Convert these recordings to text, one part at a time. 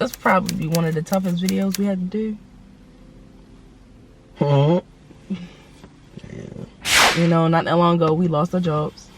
That's probably one of the toughest videos we had to do. Yeah. You know, not that long ago, we lost our jobs.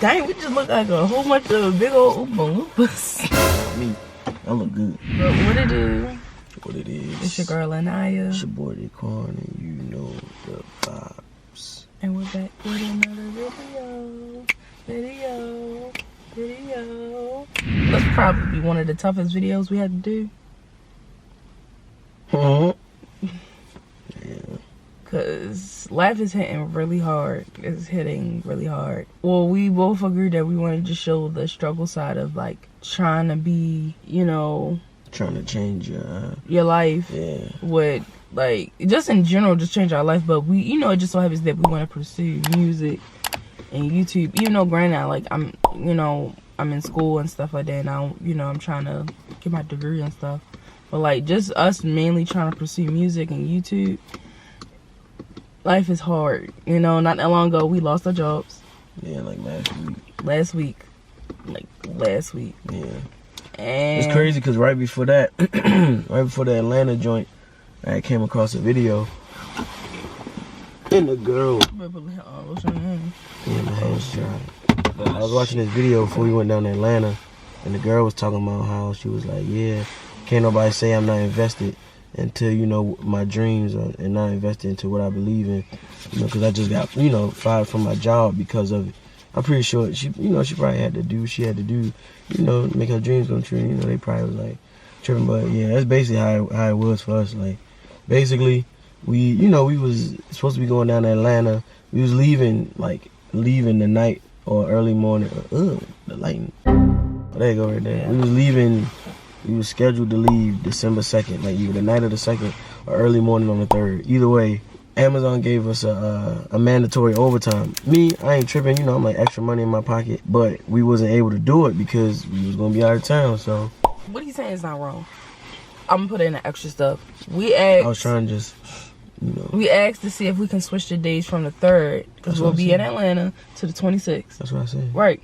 Dang, we just look like a whole bunch of big old Oompa Loompas. Me, I look good. But what it is? What it is? It's your girl Anyia. It's your boy Quann, and you know the vibes. And we're back with another video. That's probably one of the toughest videos we had to do. Yeah. Cause life is hitting really hard. It's hitting really hard. Well, we both agreed that we wanted to show the struggle side of like trying to be, you know, trying to change your life. Yeah. With like just in general, just change our life. But we, you know, it just so happens that we want to pursue music and YouTube. Even though, granted, like I'm in school and stuff like that, and I'm trying to get my degree and stuff. But like just us mainly trying to pursue music and YouTube. Life is hard, you know. Not that long ago, we lost our jobs. Yeah, like last week. Yeah. And it's crazy because right before that, right before the Atlanta joint, I came across a video. And the girl. Yeah, my hands dry. I was watching this video before we went down to Atlanta, and the girl was talking about how she was like, yeah, can't nobody say I'm not invested until, you know, my dreams are, and not invested into what I believe in, you know, because I just got, you know, fired from my job because of it. I'm pretty sure she, you know, she probably had to do what she had to do, you know, make her dreams come true. You know, they probably was like tripping, but yeah, that's basically how it was for us. Like, basically, we was supposed to be going down to Atlanta. We was leaving the night or early morning. The lighting. Oh, there you go, right there. We was leaving. We was scheduled to leave December 2nd, like either the night of the 2nd or early morning on the 3rd. Either way, Amazon gave us a mandatory overtime. Me, I ain't tripping, you know, I'm like extra money in my pocket, but we wasn't able to do it because we was gonna be out of town, so. What he's saying is not wrong. I'm gonna put in the extra stuff. I was trying to just, you know. We asked to see if we can switch the days from the 3rd, because we'll be in Atlanta, to the 26th. That's what I said. Right.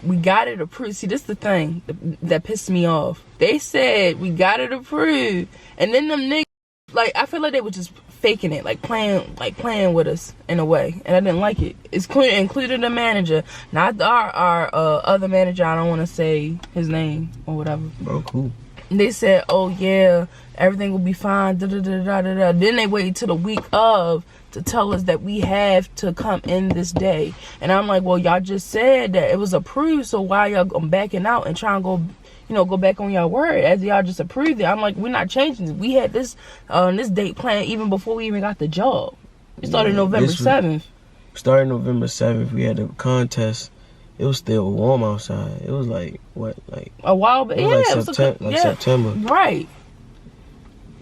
We got it approved. See, this is the thing that pissed me off. They said we got it approved, and then them niggas, like, I feel like they were just faking it, like playing with us in a way, and I didn't like it. It's included the manager, not our other manager. I don't want to say his name or whatever. Bro, cool. They said, oh yeah, everything will be fine. Da da da da da da. Then they waited till the week of to tell us that we have to come in this day. And I'm like, well, y'all just said that it was approved, so why y'all backing out and trying to go back on your word as y'all just approved it? I'm like, we're not changing it. We had this date planned even before we even got the job. It started November 7th. Started November 7th. We had a contest. It was still warm outside. It was like, what, like a while back. Yeah, it was like September. Right.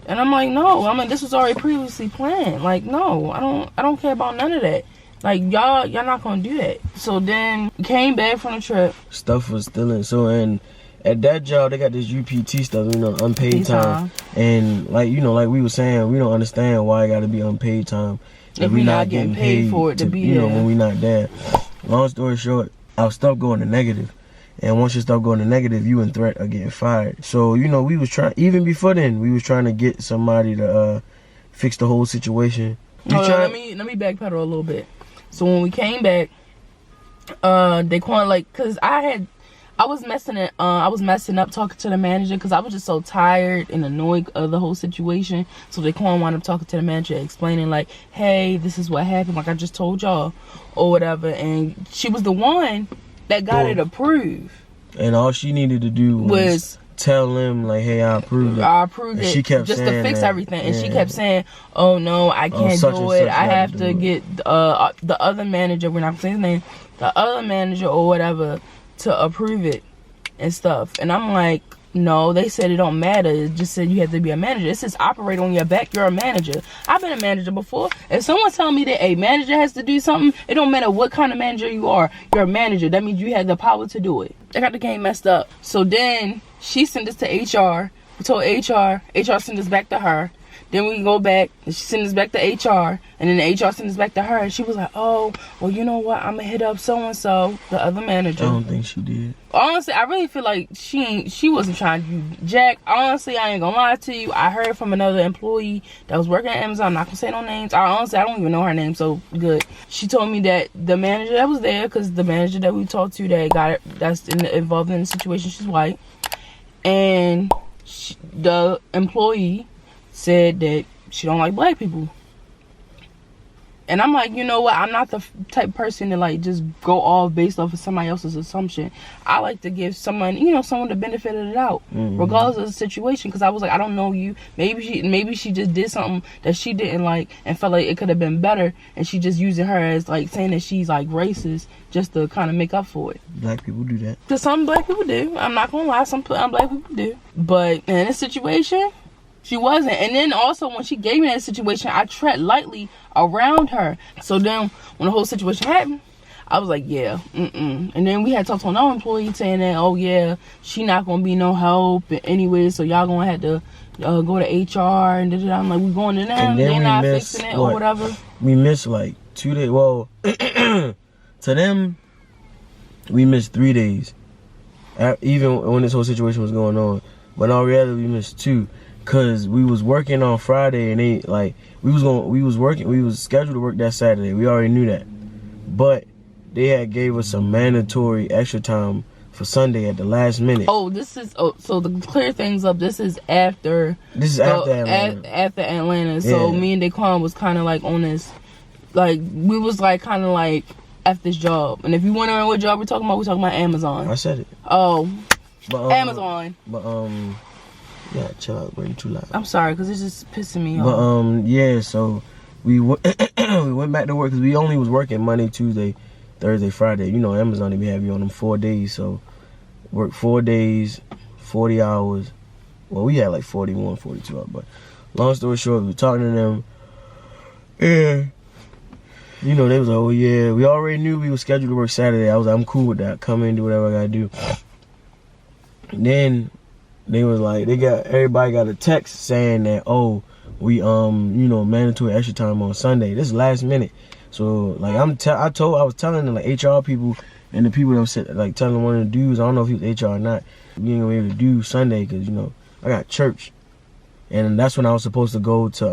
And I'm like, no. I'm like, this was already previously planned. Like, no, I don't care about none of that. Like, y'all not gonna do that. So then came back from the trip. Stuff was still in. So, and at that job, they got this UPT stuff, you know, unpaid time. And like, you know, like we were saying, we don't understand why it got to be unpaid time if we not getting paid for it to be there. You know, when we not there. Long story short, I'll stop going to negative. And once you start going to negative, you and Threat are getting fired. So, you know, we was trying, even before then, we was trying to get somebody to fix the whole situation. Let me backpedal a little bit. So when we came back, they called, like, cause I was messing up talking to the manager because I was just so tired and annoyed of the whole situation. So they wound up talking to the manager, explaining like, hey, this is what happened, like I just told y'all or whatever. And she was the one that got it approved. And all she needed to do was tell them like, hey, I approved it. I approved it. She kept just saying to fix that, everything. And she kept saying, oh no, I can't do it. I have to get the other manager, we're not gonna say his name, the other manager or whatever to approve it and stuff. And I'm like, No, they said it don't matter. It just said you have to be a manager. It says operate on your back. You're a manager. I've been a manager before. If someone tell me that a manager has to do something, it don't matter what kind of manager you are. You're a manager. That means you have the power to do it. I got the game messed up. So then she sent us to HR. We told HR. HR sent us back to her. Then we go back, and she sent us back to HR, and then the HR sent us back to her, and she was like, oh, well, you know what, I'm going to hit up so-and-so, the other manager. I don't think she did. Honestly, I really feel like she wasn't trying to do jack. Honestly, I ain't going to lie to you. I heard from another employee that was working at Amazon. I'm not going to say no names. I don't even know her name, so good. She told me that the manager that was there, because the manager that we talked to that's involved in the situation, she's white, and the employee said that she don't like black people. And I'm like, you know what, I'm not the type of person to like just go off based off of somebody else's assumption. I like to give someone the benefit of the doubt, regardless of the situation, because I was like, I don't know you, maybe she just did something that she didn't like and felt like it could have been better, and she just using her as like saying that she's like racist just to kind of make up for it. Black people do that. Because some black people do. I'm not gonna lie, some black people do. But in this situation, she wasn't. And then also when she gave me that situation, I tread lightly around her. So then when the whole situation happened, I was like, yeah, And then we had talked to another employee saying that, oh yeah, she not gonna be no help anyway, so y'all gonna have to go to HR and I'm like, we going to them, they not fixing it or whatever. We missed like 2 days. Well, to them, we missed 3 days, even when this whole situation was going on. But in all reality, we missed 2. Cause we was working on Friday and they like we was scheduled to work that Saturday. We already knew that, but they had gave us some mandatory extra time for Sunday at the last minute. Oh, so to clear things up, this is after. This is after Atlanta. After Atlanta. So me and Quann was kind of like on this, like we was like kind of like F this job. And if you wondering what job we're talking about Amazon. I said it. Oh, but, Amazon. But yeah, chill out, bro. You too loud. I'm sorry, because it's just pissing me off. But, yeah, so we went back to work because we only was working Monday, Tuesday, Thursday, Friday. You know, Amazon, they be having you on them 4 days. So, work 4 days, 40 hours. Well, we had like 41, 42 hours. But, long story short, we were talking to them. And, you know, they was like, oh, yeah. We already knew we were scheduled to work Saturday. I was like, I'm cool with that. Come in, do whatever I got to do. And then they was like, everybody got a text saying that, oh, we mandatory extra time on Sunday. This is last minute. So like I was telling them, like, HR people and the people that was like telling one of the dudes, I don't know if he was HR or not, we ain't gonna be able to do Sunday because I got church, and that's when I was supposed to go to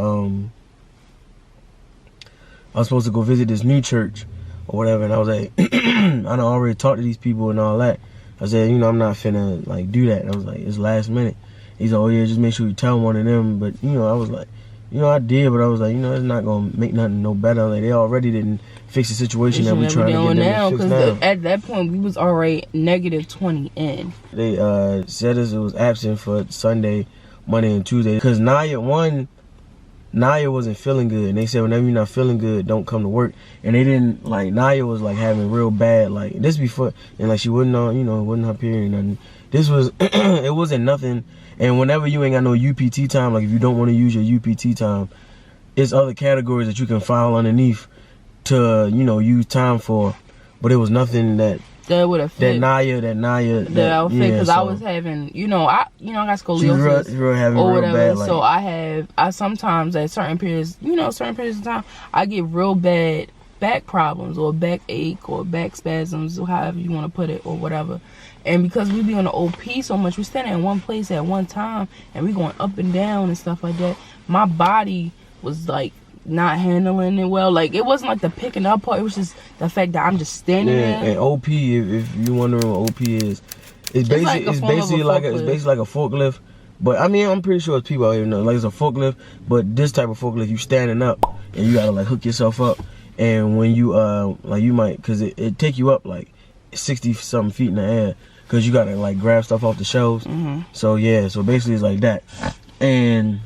I was supposed to go visit this new church or whatever, and I was like, I done already talked to these people and all that. I said, I'm not finna like do that. And I was like, it's last minute. He's like, oh yeah, just make sure you tell one of them. But I was like, I did, but I was like, it's not gonna make nothing no better. Like they already didn't fix the situation that we trying to get them to fix now. At that point, we was already -20 in. They said it was absent for Sunday, Monday, and Tuesday because Naya wasn't feeling good, and they said whenever you're not feeling good, don't come to work. And they didn't, like, Naya was like having real bad, like this before, and like she wouldn't know, it wasn't her period or nothing. This was it wasn't nothing. And whenever you ain't got no UPT time, like if you don't want to use your UPT time, it's other categories that you can file underneath to use time for. But it was nothing that would have fit. That I would fit because I was having, I got scoliosis real having or real whatever. Bad, like, so I sometimes at certain periods, of time, I get real bad back problems or back ache or back spasms, or however you want to put it or whatever. And because we be on the OP so much, we standing in one place at one time and we going up and down and stuff like that. My body was like not handling it well. Like it wasn't like the picking up part, it was just the fact that I'm just standing there. And OP, if you wondering what OP is, it's basically like a forklift. But I mean, I'm pretty sure it's people out here know, like it's a forklift, but this type of forklift, you standing up and you gotta like hook yourself up. And when you like you might, cause it take you up like 60 something feet in the air, cause you gotta like grab stuff off the shelves. So yeah, so basically it's like that. And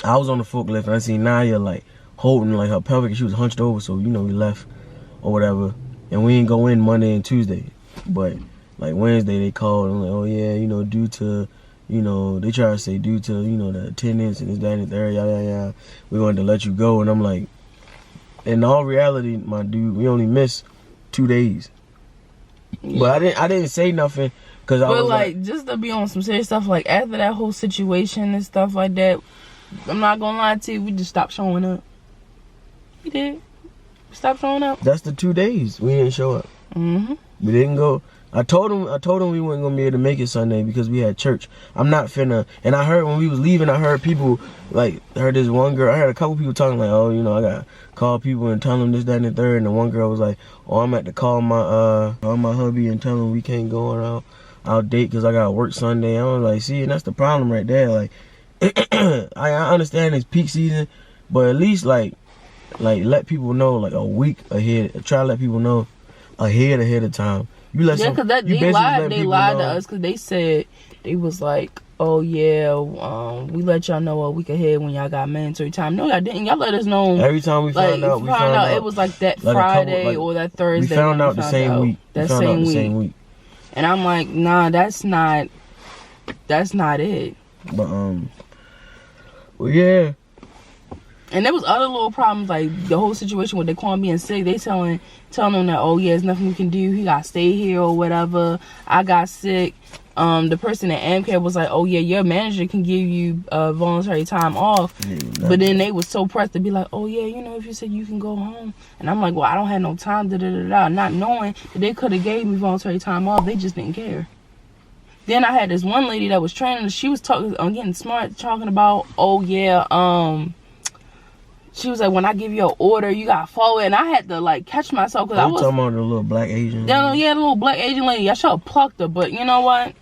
I was on the forklift and I seen Naya like holding like her pelvic, and she was hunched over, so we left or whatever. And we didn't go in Monday and Tuesday. But like Wednesday they called and like, oh yeah, you know, due to, you know, they try to say due to, you know, the attendance and this, that, and the third, yada, we wanted to let you go. And I'm like, in all reality, my dude, we only missed 2 days. Yeah. But I didn't say nothing because I was like, just to be on some serious stuff, like after that whole situation and stuff like that, I'm not gonna lie to you, we just stopped showing up. We did. We stopped showing up. That's the 2 days we didn't show up. Mm-hmm. We didn't go. I told him we weren't gonna be able to make it Sunday because we had church. I'm not finna. And I heard when we was leaving, I heard people like, I heard this one girl. I heard a couple people talking like, oh, you know, I gotta call people and tell them this, that, and the third. And the one girl was like, oh, I'm at to call my hubby and tell him we can't go out date because I gotta work Sunday. I was like, see, and that's the problem right there. Like, I understand it's peak season, but at least like let people know like a week ahead. Try to let people know ahead of time. You let because they lied to us because they said, they was like, oh yeah, we let y'all know a week ahead when y'all got mandatory time. No, y'all didn't. Y'all let us know every time we found out. We found out it was like that like Friday or that Thursday. We found out the same week. That same week. And I'm like, nah, that's not it. But well, yeah. And there was other little problems, like the whole situation with Quann being sick. They telling him that, oh yeah, there's nothing we can do. He got to stay here or whatever. I got sick. The person at AmCare was like, oh yeah, your manager can give you voluntary time off. Yeah, but then they was so pressed to be like, oh yeah, you know, if you said you can go home. And I'm like, well, I don't have no time, not knowing that they could have gave me voluntary time off. They just didn't care. Then I had this one lady that was training. She was talking, getting smart, talking about, oh yeah, she was like, when I give you an order, you gotta follow it. And I had to like catch myself because I was talking about the little black Asian. Yeah, the little black Asian lady. I should have plucked her, but you know what?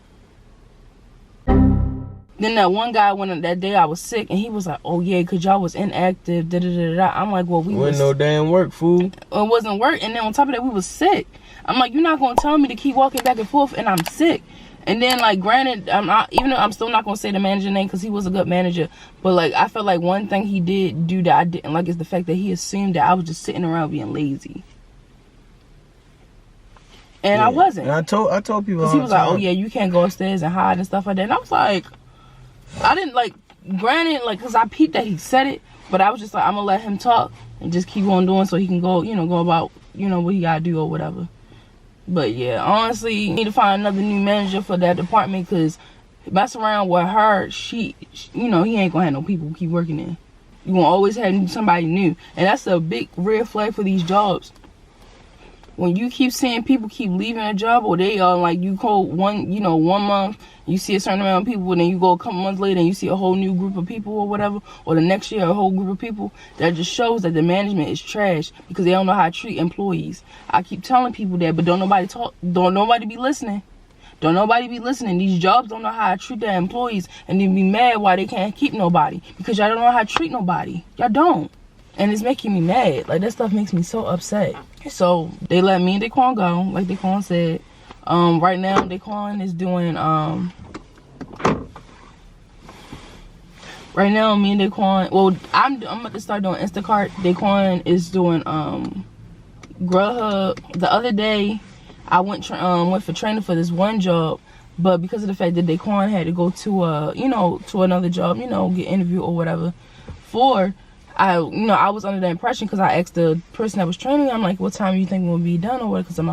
Then that one guy went that day I was sick, and he was like, "Oh yeah, cause y'all was inactive." I'm like, "Well, we wasn't no damn work, fool." It wasn't work, and then on top of that, we was sick. I'm like, "You're not gonna tell me to keep walking back and forth, and I'm sick." And then, like, granted, I'm not, even though I'm still not gonna say the manager name because he was a good manager, but like, I felt like one thing he did do that I didn't like is the fact that he assumed that I was just sitting around being lazy, and yeah. I wasn't. And I told people because he was like, "Oh yeah, you can't go upstairs and hide and stuff like that." And I was like, I didn't like, granted, like, because I peeped that he said it, but I was just like, I'm gonna let him talk and just keep on doing so he can go, you know, go about, you know, what he gotta do or whatever. But yeah, honestly, you need to find another new manager for that department because mess around with her, she, you know, he ain't gonna have no people who keep working there. You gonna always have somebody new, and that's a big red flag for these jobs. When you keep seeing people keep leaving a job, or they are like, you call one month, you see a certain amount of people, and then you go a couple months later and you see a whole new group of people or whatever, or the next year a whole group of people, that just shows that the management is trash because they don't know how to treat employees. I keep telling people that, but don't nobody be listening. Don't nobody be listening. These jobs don't know how to treat their employees, and they be mad why they can't keep nobody because y'all don't know how to treat nobody. Y'all don't. And it's making me mad. Like, that stuff makes me so upset. So they let me and Quann go, like Quann said. Right now Quann is doing right now me and Quann, well, I'm about to start doing Instacart. Quann is doing Grubhub. The other day I went for training for this one job, but because of the fact that Quann had to go to to another job, get interviewed or whatever for, I was under the impression, because I asked the person that was training me, I'm like, what time do you think will be done or what? Because my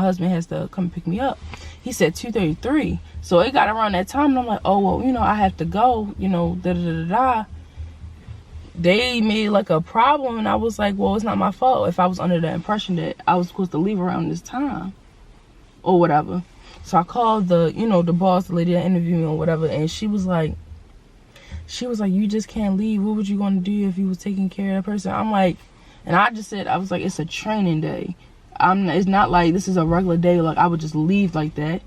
husband has to come pick me up. He said 2:33. So it got around that time, and I'm like, oh, well, I have to go, They made like a problem, and I was like, well, it's not my fault if I was under the impression that I was supposed to leave around this time or whatever. So I called the boss, the lady that interviewed me or whatever, and she was like, you just can't leave. What would you going to do if you was taking care of that person? I'm like, and I just said, I was like, it's a training day. It's not like this is a regular day. Like, I would just leave like that.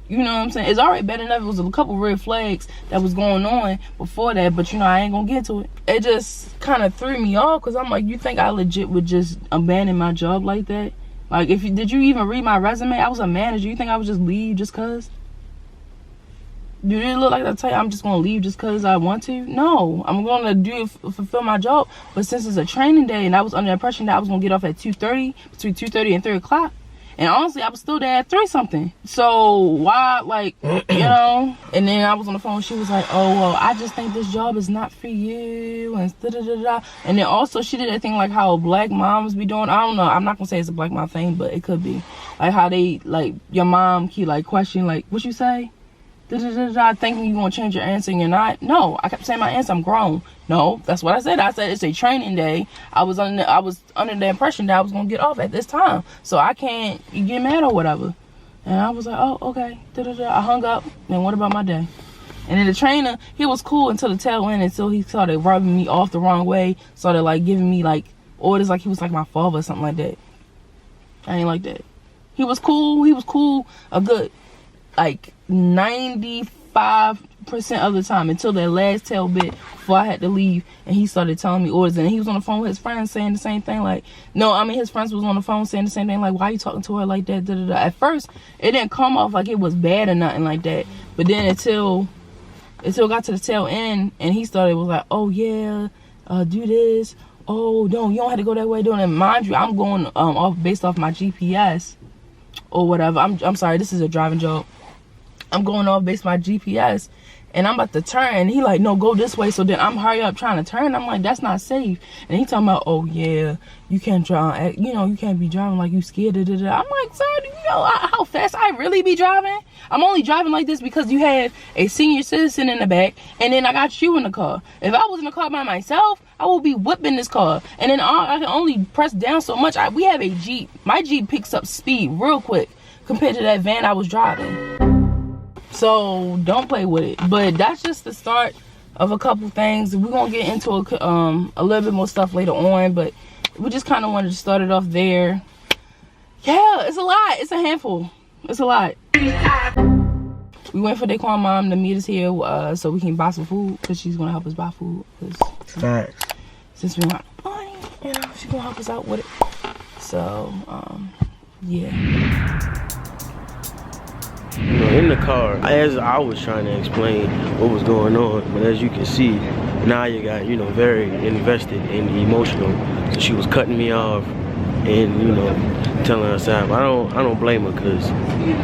You know what I'm saying? It's already bad enough. It was a couple red flags that was going on before that, but I ain't going to get to it. It just kind of threw me off, because I'm like, you think I legit would just abandon my job like that? Like, did you even read my resume? I was a manager. You think I would just leave just because? Do it look like I tell you I'm just gonna leave just because I want to? No, I'm gonna fulfill my job. But since it's a training day, and I was under the impression that I was gonna get off at 2:30, between 2:30 and 3 o'clock, And honestly, I was still there at 3-something. So why, like, you know? And then I was on the phone. She was like, oh, well, I just think this job is not for you. And da-da-da-da. And then also she did that thing like how black moms be doing. I don't know. I'm not going to say it's a black mom thing, but it could be. Like how they, like, your mom keep, like, questioning, like, what you say? Da-da-da-da, thinking you're going to change your answer and you're not. No, I kept saying my answer. I'm grown. No, that's what I said. I said it's a training day. I was under the impression that I was going to get off at this time. So I can't get mad or whatever. And I was like, oh, okay. Da-da-da. I hung up. And what about my day? And then the trainer, he was cool until the tail end. Until he started rubbing me off the wrong way. Started like giving me like orders like he was like my father or something like that. I ain't like that. He was cool. He was cool a good like 95% of the time until that last tail bit before I had to leave, and he started telling me orders. And he was on the phone with his friends saying the same thing, like, no, I mean his friends was on the phone saying the same thing, like, why are you talking to her like that? Da, da, da. At first it didn't come off like it was bad or nothing like that, but then until got to the tail end and he started was like, oh yeah, do this, oh no, you don't have to go that way, doing it. Mind you, I'm going off based off my GPS or whatever. I'm sorry, this is a driving job. I'm going off based on my GPS, and I'm about to turn, and he like, no, go this way. So then I'm hurry up trying to turn. I'm like, that's not safe. And he talking about, oh yeah, you can't drive, you know, you can't be driving like you scared. Da, da, da. I'm like, sir, do you know how fast I really be driving? I'm only driving like this because you have a senior citizen in the back, and then I got you in the car. If I was in the car by myself, I would be whipping this car. And then I can only press down so much. We have a Jeep. My Jeep picks up speed real quick compared to that van I was driving. So don't play with it. But that's just the start of a couple things. We're gonna get into a little bit more stuff later on, but we just kind of wanted to start it off there. Yeah, it's a lot. It's a handful. It's a lot. We went for Quann mom to meet us here so we can buy some food, because she's gonna help us buy food. Facts. Since we don't have money, you know, she's gonna help us out with it. So yeah. You know, in the car, as I was trying to explain what was going on, but as you can see, Anyia got, you know, very invested and emotional. So she was cutting me off and, you know, telling us that. I don't blame her, because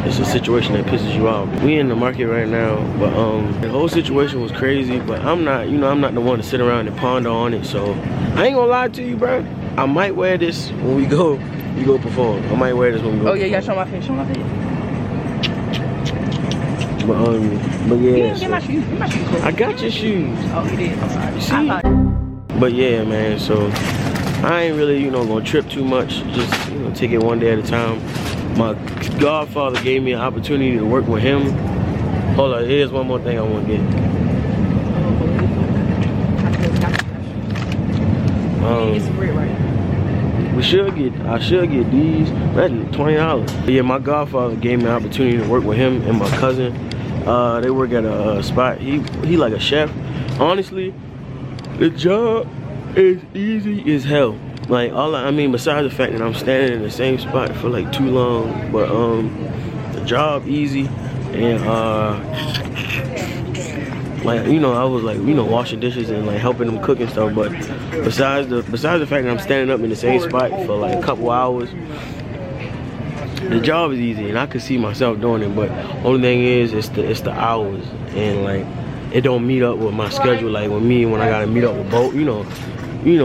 it's a situation that pisses you off. We in the market right now, but the whole situation was crazy, but I'm not, you know, I'm not the one to sit around and ponder on it. So I ain't gonna lie to you, bro. I might wear this when we go perform. I might wear this when we go. Oh yeah, you gotta show my face. Show my face. But yeah. You didn't get my shoes. Get my shoes. I got your shoes. Oh, you did. I'm sorry. You see? But yeah, man. So I ain't really, you know, gonna trip too much. Just, you know, take it one day at a time. My godfather gave me an opportunity to work with him. Hold on. Here's one more thing I want to get. It's free right now. I should get these. That's $20. But yeah, my godfather gave me an opportunity to work with him and my cousin. They work at a spot. He like a chef. Honestly, the job is easy as hell. Like I mean, besides the fact that I'm standing in the same spot for like too long, but the job easy, and like, you know, I was like, you know, washing dishes and like helping them cook and stuff. But besides the fact that I'm standing up in the same spot for like a couple hours, the job is easy and I could see myself doing it. But only thing is, it's the hours, and like it don't meet up with my schedule. Like with me, when I gotta meet up with Bo, you know,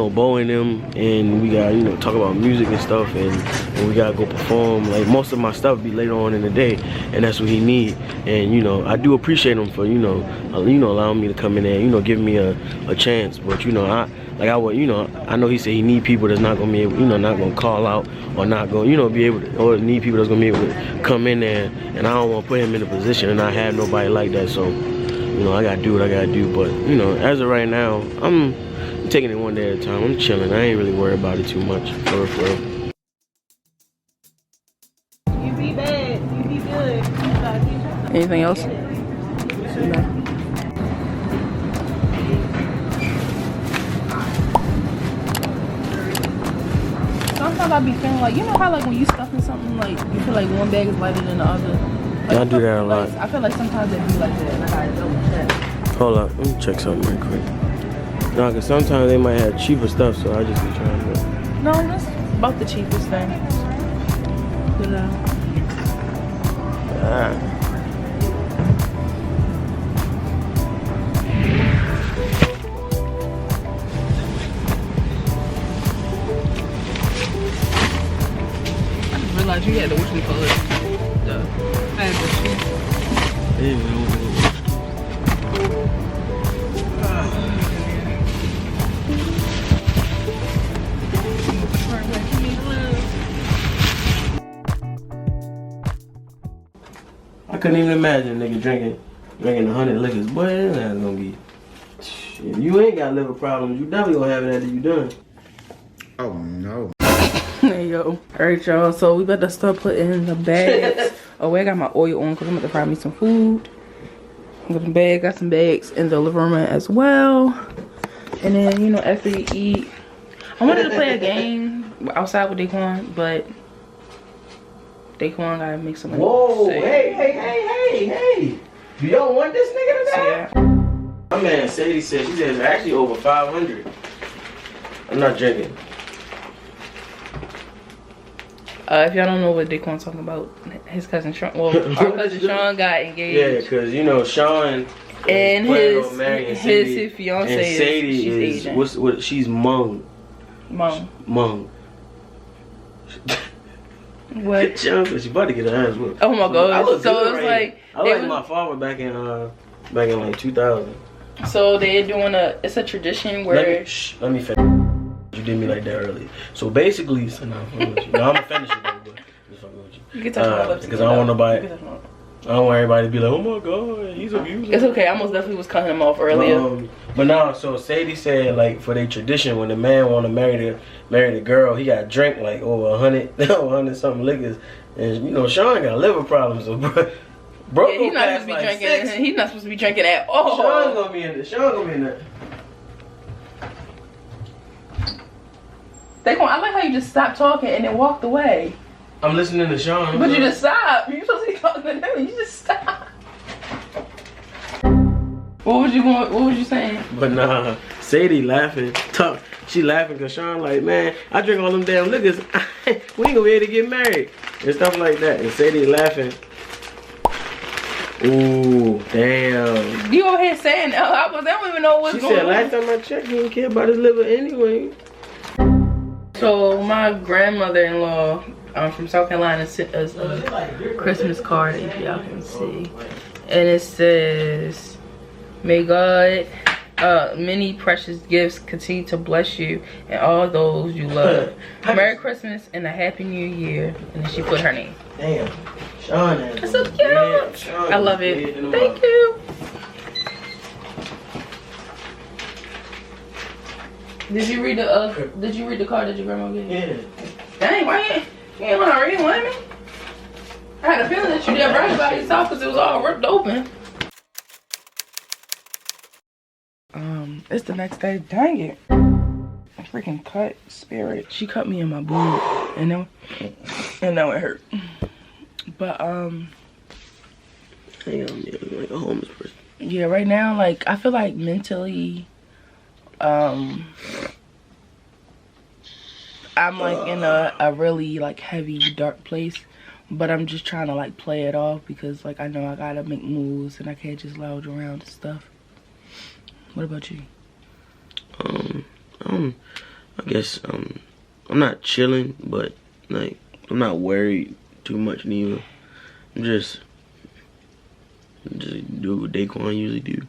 Bo and them, and we gotta, you know, talk about music and stuff, and we gotta go perform. Like most of my stuff be later on in the day, and that's what he need. And you know, I do appreciate him for, you know, allowing me to come in there, you know, giving me a chance. But you know, I know he said he need people that's not gonna be able, you know, not gonna call out, or not gonna, you know, be able to, or need people that's gonna be able to come in there. And I don't want to put him in a position and not have nobody like that. So, you know, I gotta do what I gotta do. But you know, as of right now, I'm taking it one day at a time. I'm chilling. I ain't really worried about it too much. For real. You be bad. You be good. Anything else? Sometimes I be feeling like, you know how like when you stuff in something, like you feel like one bag is lighter than the other. Like, I do that a lot. I feel like sometimes it be like that, and I gotta double check. Hold up, let me check something right quick. No, because sometimes they might have cheaper stuff, so I just be trying to. No, that's about the cheapest thing. Realize you had to what you call it. The I couldn't even imagine a nigga drinking 100 liquors. Boy, that's gonna be. If you ain't got liver problems, you definitely gonna have it after you done. Oh no. Hey yo. Alright y'all, so we about to start putting in the bags. Oh, I got my oil on because I'm about to fry me some food. Got some bags, got some bags in the living room as well. And then, you know, after we eat, I wanted to play a game outside with Daquan, but Daquan gotta make some money. Whoa, hey. You don't want this nigga to die? Yeah. My man Sadie said, she said it's actually over 500. I'm not drinking. If y'all don't know what Daquan's talking about, his cousin Sean, well, our cousin Sean got engaged. Yeah, because, you know, Sean and his fiance and Sadie is Asian. What she's Hmong. Hmong. What? She's about to get her hands whipped. Oh my god. So it's right like I like my father back in like 2000. So they're doing it's a tradition where let me finish. You did me like that earlier. So basically, no, I'm gonna finish it though, but just fucking with you. You can touch my lips. Because I don't want nobody. I don't want everybody to be like, oh my god, he's abusing. It's okay. I most definitely was cutting him off earlier. But no, so Sadie said like for their tradition, when the man want to marry the girl, he got to drink like over 100 something liquors, and you know Sean got liver problems, so bro, yeah, he's not supposed to be drinking. 6. He's not supposed to be drinking at all. Sean gonna be in there. I like how you just stopped talking and then walked away. I'm listening to Sean. But you just stopped. You're supposed to be talking to him. You just stopped. What was you saying? But nah, Sadie laughing. She laughing because Sean like, man, I drink all them damn liquors. We ain't gonna be able to get married. And stuff like that. And Sadie laughing. Ooh, damn. You over here saying, I don't even know what's going on. She said last time I checked, he didn't care about his liver anyway. So my grandmother-in-law from South Carolina sent us a Christmas card, if y'all can see. And it says, may God, many precious gifts continue to bless you and all those you love. Merry Christmas and a Happy New Year. And then she put her name. Damn. Sean. That's so cute. I love it. Thank you. Did you read the card that your grandma gave you? Yeah. Dang, why you ain't want to read one, man? I had a feeling that you didn't write about yourself because it was all ripped open. It's the next day. Dang it. I freaking cut Spirit. She cut me in my boob, and now it hurt. But Damn, yeah, like a homeless person. Yeah, right now, like I feel like mentally, I'm like in a really like heavy dark place, but I'm just trying to like play it off because like I know I gotta make moves and I can't just lounge around and stuff. What about you? I guess I'm not chilling, but like I'm not worried too much neither. I'm just do what Daquan usually do.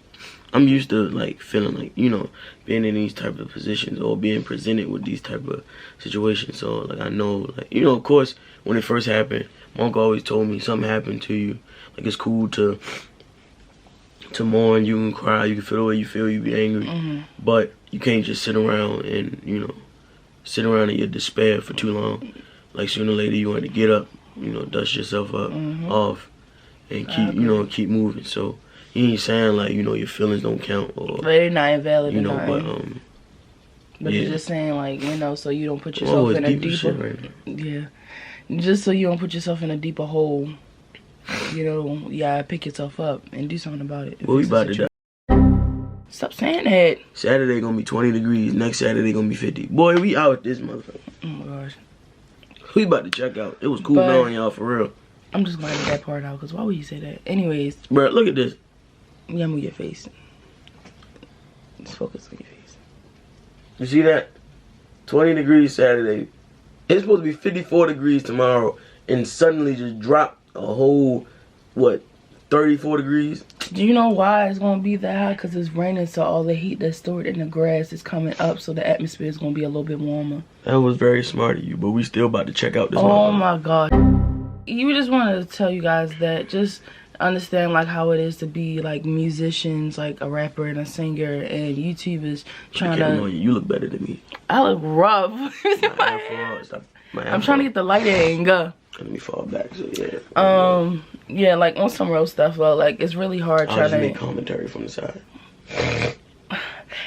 I'm used to like feeling like, you know, being in these type of positions or being presented with these type of situations. So like I know, like, you know, of course when it first happened, my uncle always told me something happened to you. Like it's cool to mourn, you can cry, you can feel the way you feel, you be angry, but you can't just sit around and, you know, sit around in your despair for too long. Like sooner or later you want to get up, you know, dust yourself up off and keep, you know, keep moving. So he ain't saying like, you know, your feelings don't count or they're not invalid, you know, but yeah. you're just saying like, you know, so you don't put yourself in a deeper just so you don't put yourself in a deeper hole. You know, you gotta pick yourself up and do something about it. Well, we about to die. Stop saying that. Saturday gonna be 20 degrees. Next Saturday gonna be 50. Boy, we out this motherfucker. Oh my gosh. We about to check out. It was cool But- knowing y'all for real. I'm just gonna leave that part out because why would you say that? Anyways, Bro, look at this. you gotta move your face. Just focus on your face. You see that? 20 degrees Saturday. It's supposed to be 54 degrees tomorrow, and suddenly just dropped a whole, what, 34 degrees? Do you know why it's gonna be that hot? Because it's raining, so all the heat that's stored in the grass is coming up, so the atmosphere is gonna be a little bit warmer. That was very smart of you, but we still about to check out this Oh one. my god. You just wanted to tell you guys that just understand like how it is to be like musicians, like a rapper and a singer and YouTubers trying to. You look better than me. I look rough. I'm trying to get the lighting. Let me fall back, so yeah. Yeah, like on some real stuff though. Like it's really hard I'll trying just to make commentary from the side.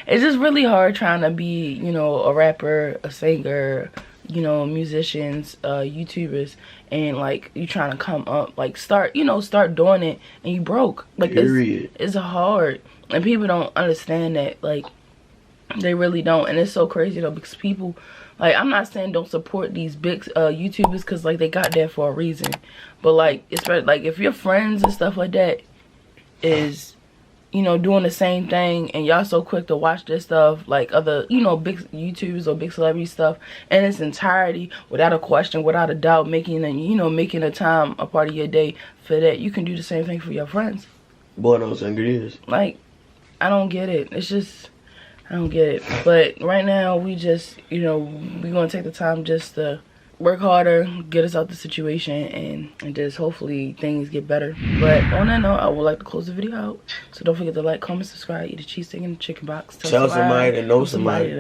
It's just really hard trying to be, you know, a rapper, a singer, you know, musicians, YouTubers, and like you trying to come up, like start doing it, and you broke. Like it's hard, and people don't understand that. Like they really don't, and it's so crazy though because people, like I'm not saying don't support these big YouTubers because like they got there for a reason, but like especially like if your friends and stuff like that is, you know, doing the same thing and y'all so quick to watch this stuff like other, you know, big YouTubers or big celebrity stuff in its entirety without a question, without a doubt, making a time a part of your day for that, you can do the same thing for your friends. Boy, those ingredients. Like, I don't get it. It's just, I don't get it. But right now, we just, you know, we're going to take the time just to work harder, get us out the situation, and just hopefully things get better. But on that note, I would like to close the video out. So don't forget to like, comment, subscribe, eat a cheese stick in the chicken box. Tell somebody to know somebody.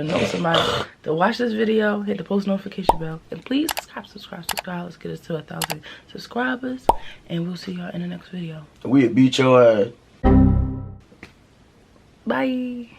To watch this video, hit the post notification bell. And please subscribe. Let's get us to 1,000 subscribers. And we'll see y'all in the next video. We'll beat your ass. Bye.